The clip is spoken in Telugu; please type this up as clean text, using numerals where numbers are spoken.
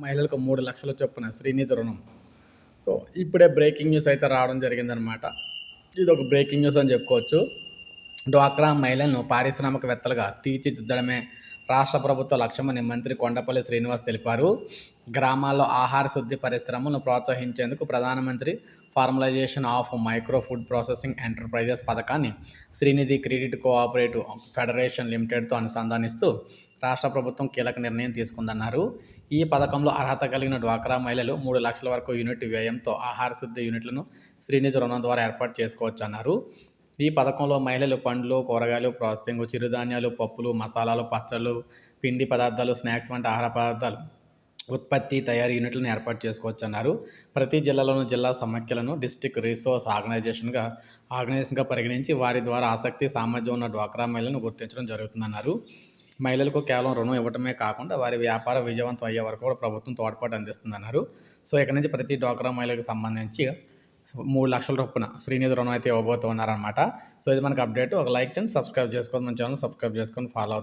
మహిళలకు 3,00,000 చొప్పున శ్రీనిధి రుణం. సో, ఇప్పుడే బ్రేకింగ్ న్యూస్ అయితే రావడం జరిగిందనమాట. ఇదొక బ్రేకింగ్ న్యూస్ అని చెప్పుకోవచ్చు. డ్వాక్రా మహిళలను పారిశ్రామికవేత్తలుగా తీర్చిదిద్దడమే రాష్ట్ర ప్రభుత్వ లక్ష్యమని మంత్రి కొండపల్లి శ్రీనివాస్ తెలిపారు. గ్రామాల్లో ఆహార శుద్ధి పరిశ్రమలను ప్రోత్సహించేందుకు ప్రధానమంత్రి formalisation of micro food processing enterprises పథకాన్ని శ్రీనిధి క్రెడిట్ కోఆపరేటివ్ ఫెడరేషన్ లిమిటెడ్తో అనుసంధానిస్తూ రాష్ట్ర ప్రభుత్వం కీలక నిర్ణయం తీసుకుందన్నారు. ఈ పథకంలో అర్హత కలిగిన డ్వాక్రా మహిళలు 3,00,000 వరకు యూనిట్ వ్యయంతో ఆహార శుద్ధి యూనిట్లను శ్రీనిధి రుణం ద్వారా ఏర్పాటు చేసుకోవచ్చన్నారు. ఈ పథకంలో మహిళలు పండ్లు, కూరగాయలు ప్రాసెసింగ్, చిరుధాన్యాలు, పప్పులు, మసాలాలు, పచ్చళ్ళు, పిండి పదార్థాలు, స్నాక్స్ వంటి ఆహార పదార్థాలు ఉత్పత్తి, తయారీ యూనిట్లను ఏర్పాటు చేసుకోవచ్చన్నారు. ప్రతి జిల్లాలోని జిల్లా సమాఖ్యలను డిస్ట్రిక్ట్ రిసోర్స్ ఆర్గనైజేషన్గా పరిగణించి వారి ద్వారా ఆసక్తి, సామర్థ్యం ఉన్న డ్వాక్రా మహిళలను గుర్తించడం జరుగుతుందన్నారు. మహిళలకు కేవలం రుణం ఇవ్వటమే కాకుండా వారి వ్యాపారం విజయవంతం అయ్యే వరకు కూడా ప్రభుత్వం తోడ్పాటు అందిస్తుందన్నారు. సో, ఇక నుంచి ప్రతి డ్వాక్రా మహిళలకు సంబంధించి 3,00,000 చొప్పున శ్రీనిధి రుణం అయితే ఇవ్వబోతున్నారనమాట. సో, ఇది మనకు అప్డేట్. ఒక లైక్ చేయండి, సబ్స్క్రైబ్ చేసుకోండి, మన ఛానల్ సబ్స్క్రైబ్ చేసుకొని ఫాలో